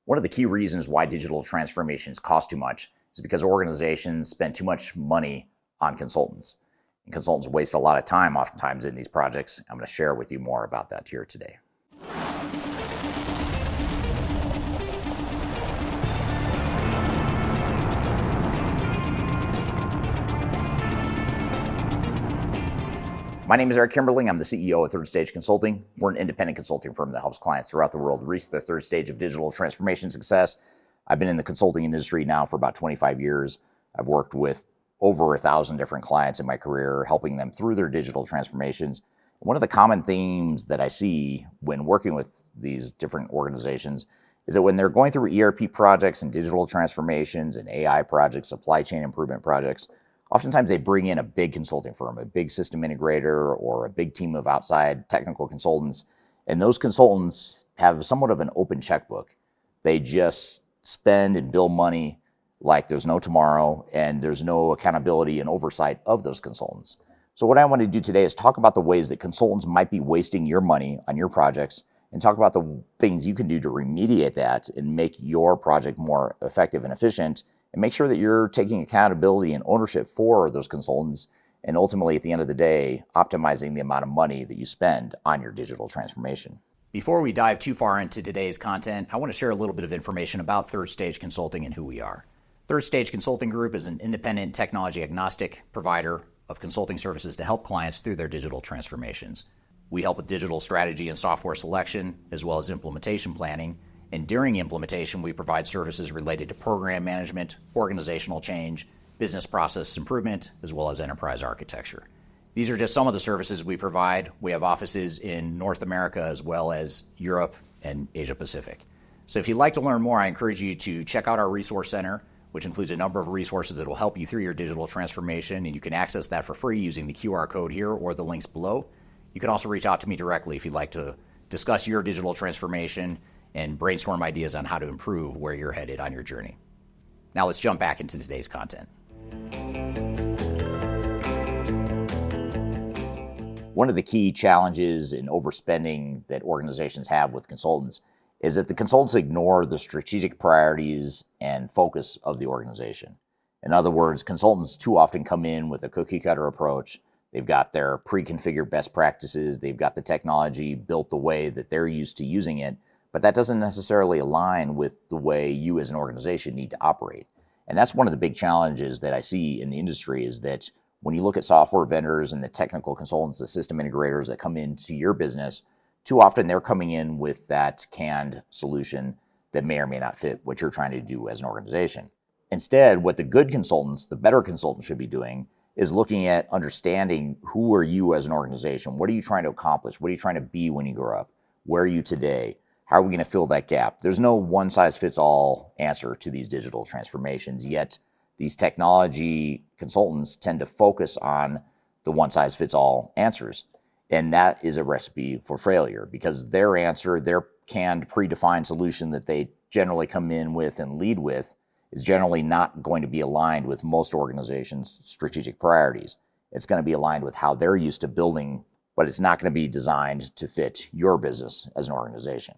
One of the key reasons why digital transformations cost too much is because organizations spend too much money on consultants. And consultants waste a lot of time oftentimes in these projects. I'm going to share with you more about that here today. My name is Eric Kimberling. I'm the CEO of Third Stage Consulting. We're an independent consulting firm that helps clients throughout the world reach their third stage of digital transformation success. I've been in the consulting industry now for about 25 years. I've worked with over 1,000 different clients in my career, helping them through their digital transformations. One of the common themes that I see when working with these different organizations is that when they're going through ERP projects and digital transformations and AI projects, supply chain improvement projects, oftentimes they bring in a big consulting firm, a big system integrator, or a big team of outside technical consultants. And those consultants have somewhat of an open checkbook. They just spend and bill money like there's no tomorrow, and there's no accountability and oversight of those consultants. So what I want to do today is talk about the ways that consultants might be wasting your money on your projects, and talk about the things you can do to remediate that and make your project more effective and efficient, and make sure that you're taking accountability and ownership for those consultants, and ultimately, at the end of the day, optimizing the amount of money that you spend on your digital transformation. Before we dive too far into today's content, I want to share a little bit of information about Third Stage Consulting and who we are. Third Stage Consulting Group is an independent, technology-agnostic provider of consulting services to help clients through their digital transformations. We help with digital strategy and software selection, as well as implementation planning. And during implementation, we provide services related to program management, organizational change, business process improvement, as well as enterprise architecture. These are just some of the services we provide. We have offices in North America as well as Europe and Asia Pacific. So if you'd like to learn more, I encourage you to check out our resource center, which includes a number of resources that will help you through your digital transformation, and you can access that for free using the QR code here or the links below. You can also reach out to me directly if you'd like to discuss your digital transformation and brainstorm ideas on how to improve where you're headed on your journey. Now let's jump back into today's content. One of the key challenges in overspending that organizations have with consultants is that the consultants ignore the strategic priorities and focus of the organization. In other words, consultants too often come in with a cookie cutter approach. They've got their pre-configured best practices. They've got the technology built the way that they're used to using it, but that doesn't necessarily align with the way you as an organization need to operate. And that's one of the big challenges that I see in the industry, is that when you look at software vendors and the technical consultants, the system integrators that come into your business, too often they're coming in with that canned solution that may or may not fit what you're trying to do as an organization. Instead, what the good consultants, the better consultants, should be doing is looking at understanding, who are you as an organization? What are you trying to accomplish? What are you trying to be when you grow up? Where are you today? How are we going to fill that gap? There's no one-size-fits-all answer to these digital transformations, yet these technology consultants tend to focus on the one-size-fits-all answers. And that is a recipe for failure, because their answer, their canned, predefined solution that they generally come in with and lead with, is generally not going to be aligned with most organizations' strategic priorities. It's going to be aligned with how they're used to building, but it's not going to be designed to fit your business as an organization.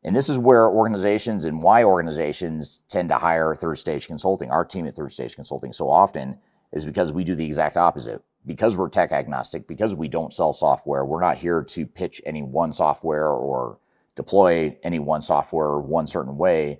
And this is where organizations and why organizations tend to hire Third Stage Consulting, our team at Third Stage Consulting, so often, is because we do the exact opposite. Because we're tech agnostic, because we don't sell software, we're not here to pitch any one software or deploy any one software one certain way.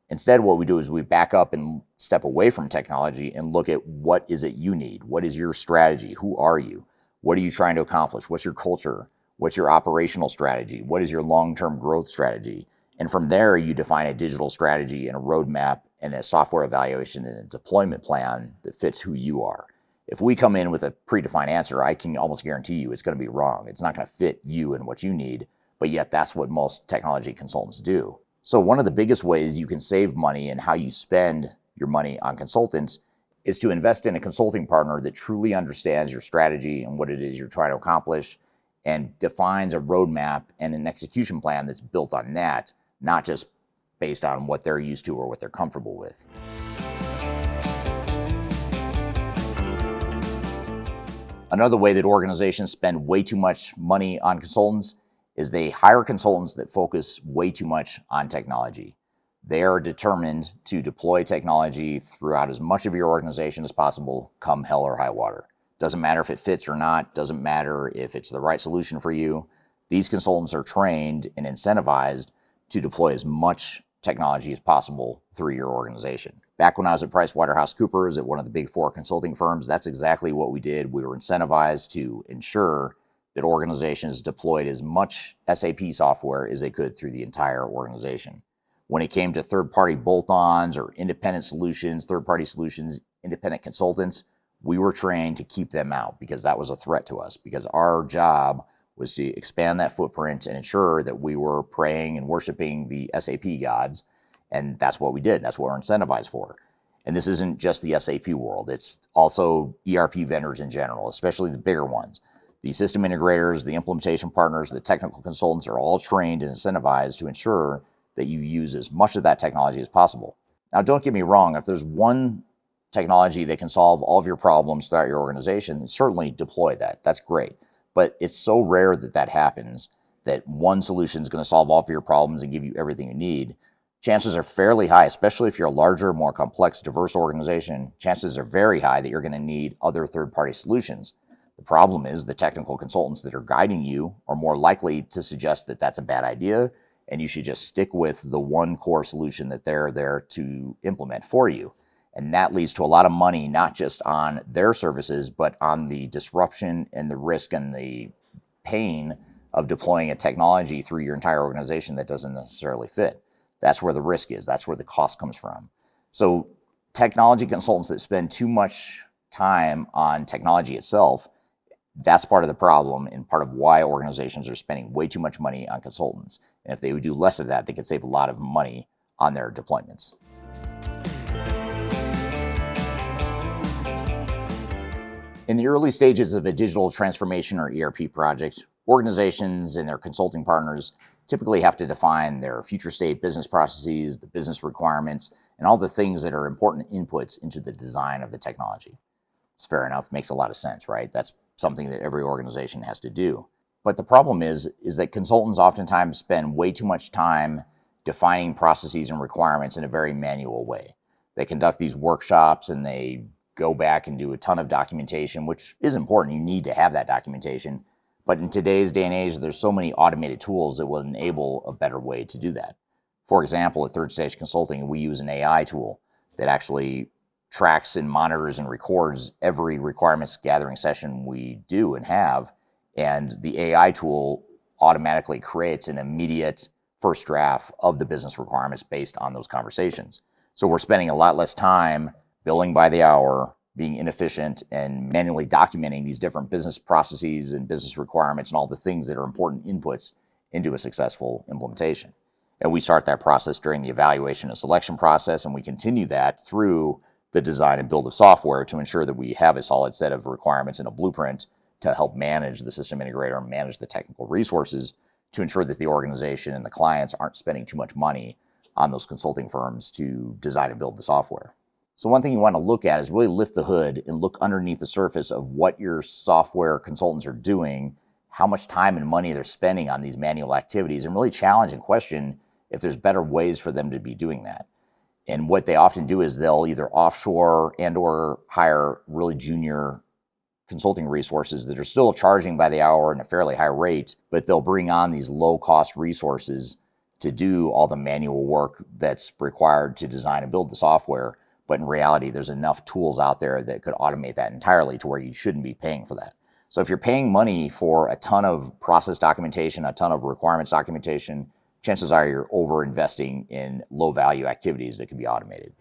Instead, what we do is we back up and step away from technology and look at, what is it you need? What is your strategy? Who are you? What are you trying to accomplish? What's your culture? What's your operational strategy? What is your long-term growth strategy? And from there, you define a digital strategy and a roadmap and a software evaluation and a deployment plan that fits who you are. If we come in with a predefined answer, I can almost guarantee you it's going to be wrong. It's not going to fit you and what you need, but yet that's what most technology consultants do. So one of the biggest ways you can save money and how you spend your money on consultants is to invest in a consulting partner that truly understands your strategy and what it is you're trying to accomplish, and defines a roadmap and an execution plan that's built on that, not just based on what they're used to or what they're comfortable with. Another way that organizations spend way too much money on consultants is they hire consultants that focus way too much on technology. They are determined to deploy technology throughout as much of your organization as possible, come hell or high water. Doesn't matter if it fits or not, doesn't matter if it's the right solution for you. These consultants are trained and incentivized to deploy as much technology as possible through your organization. Back when I was at PricewaterhouseCoopers, at one of the big four consulting firms, that's exactly what we did. We were incentivized to ensure that organizations deployed as much SAP software as they could through the entire organization. When it came to third-party bolt-ons or independent solutions, third-party solutions, independent consultants, we were trained to keep them out because that was a threat to us, because our job was to expand that footprint and ensure that we were praying and worshiping the SAP gods, and that's what we did. That's what we're incentivized for. And this isn't just the SAP world. It's also ERP vendors in general, especially the bigger ones. The system integrators, the implementation partners, the technical consultants are all trained and incentivized to ensure that you use as much of that technology as possible. Now, don't get me wrong. If there's one technology that can solve all of your problems throughout your organization, certainly deploy that. That's great. But it's so rare that that happens, that one solution is going to solve all of your problems and give you everything you need. Chances are fairly high, especially if you're a larger, more complex, diverse organization, chances are very high that you're going to need other third-party solutions. The problem is the technical consultants that are guiding you are more likely to suggest that that's a bad idea, and you should just stick with the one core solution that they're there to implement for you. And that leads to a lot of money, not just on their services, but on the disruption and the risk and the pain of deploying a technology through your entire organization that doesn't necessarily fit. That's where the risk is. That's where the cost comes from. So technology consultants that spend too much time on technology itself, that's part of the problem and part of why organizations are spending way too much money on consultants. And if they would do less of that, they could save a lot of money on their deployments. In the early stages of a digital transformation or ERP project, organizations and their consulting partners typically have to define their future state business processes, the business requirements, and all the things that are important inputs into the design of the technology. It's fair enough, makes a lot of sense, right? That's something that every organization has to do. But the problem is that consultants oftentimes spend way too much time defining processes and requirements in a very manual way. They conduct these workshops and they go back and do a ton of documentation, which is important. You need to have that documentation. But in today's day and age, there's so many automated tools that will enable a better way to do that. For example, at Third Stage Consulting, we use an AI tool that actually tracks and monitors and records every requirements gathering session we do and have. And the AI tool automatically creates an immediate first draft of the business requirements based on those conversations. So we're spending a lot less time billing by the hour, being inefficient, and manually documenting these different business processes and business requirements and all the things that are important inputs into a successful implementation. And we start that process during the evaluation and selection process, and we continue that through the design and build of software to ensure that we have a solid set of requirements and a blueprint to help manage the system integrator and manage the technical resources to ensure that the organization and the clients aren't spending too much money on those consulting firms to design and build the software. So one thing you want to look at is really lift the hood and look underneath the surface of what your software consultants are doing, how much time and money they're spending on these manual activities, and really challenge and question if there's better ways for them to be doing that. And what they often do is they'll either offshore and or hire really junior consulting resources that are still charging by the hour and a fairly high rate, but they'll bring on these low-cost resources to do all the manual work that's required to design and build the software. But in reality, there's enough tools out there that could automate that entirely to where you shouldn't be paying for that. So if you're paying money for a ton of process documentation, a ton of requirements documentation, chances are you're over-investing in low-value activities that can be automated.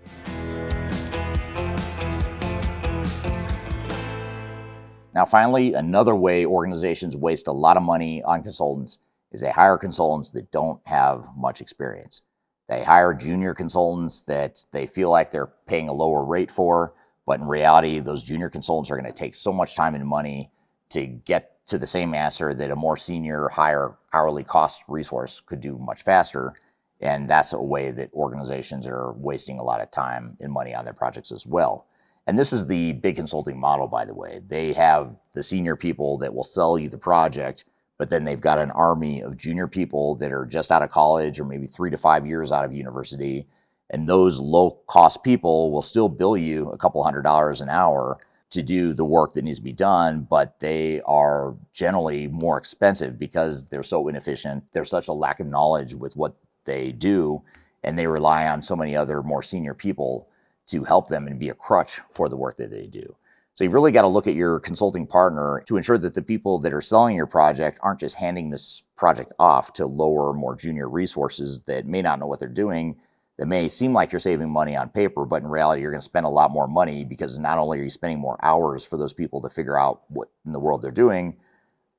Now, finally, another way organizations waste a lot of money on consultants is they hire consultants that don't have much experience. They hire junior consultants that they feel like they're paying a lower rate for, but in reality, those junior consultants are going to take so much time and money to get to the same answer that a more senior, higher hourly cost resource could do much faster. And that's a way that organizations are wasting a lot of time and money on their projects as well. And this is the big consulting model, by the way. They have the senior people that will sell you the project, but then they've got an army of junior people that are just out of college or maybe 3 to 5 years out of university And those low cost people will still bill you a couple $100 an hour to do the work that needs to be done, but they are generally more expensive because they're so inefficient. There's such a lack of knowledge with what they do, and they rely on so many other more senior people to help them and be a crutch for the work that they do. So you've really got to look at your consulting partner to ensure that the people that are selling your project aren't just handing this project off to lower, more junior resources that may not know what they're doing. That may seem like you're saving money on paper, but in reality, you're going to spend a lot more money because not only are you spending more hours for those people to figure out what in the world they're doing,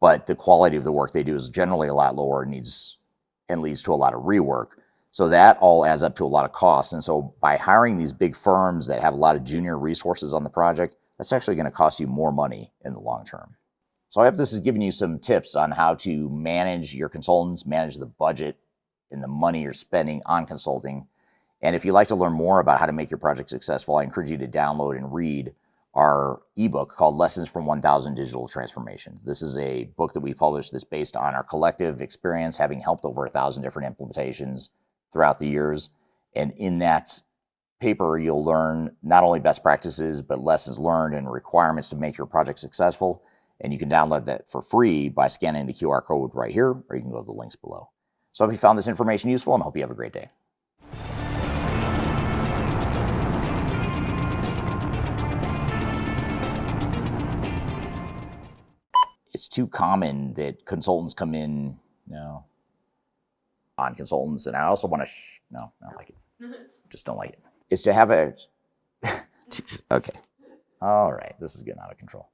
but the quality of the work they do is generally a lot lower and leads to a lot of rework. So that all adds up to a lot of costs. And so by hiring these big firms that have a lot of junior resources on the project, that's actually going to cost you more money in the long term. So I hope this has given you some tips on how to manage your consultants, manage the budget and the money you're spending on consulting. And if you'd like to learn more about how to make your project successful, I encourage you to download and read our ebook called Lessons from 1,000 Digital Transformations. This is a book that we published that's based on our collective experience, having helped over 1,000 different implementations throughout the years. And in that paper, you'll learn not only best practices, but lessons learned and requirements to make your project successful. And you can download that for free by scanning the QR code right here, or you can go to the links below. So I hope you found this information useful and hope you have a great day. It's too common that consultants come in, on consultants, and I also want to, no, I don't like it. Just don't like it. Is to have a, okay. All right, this is getting out of control.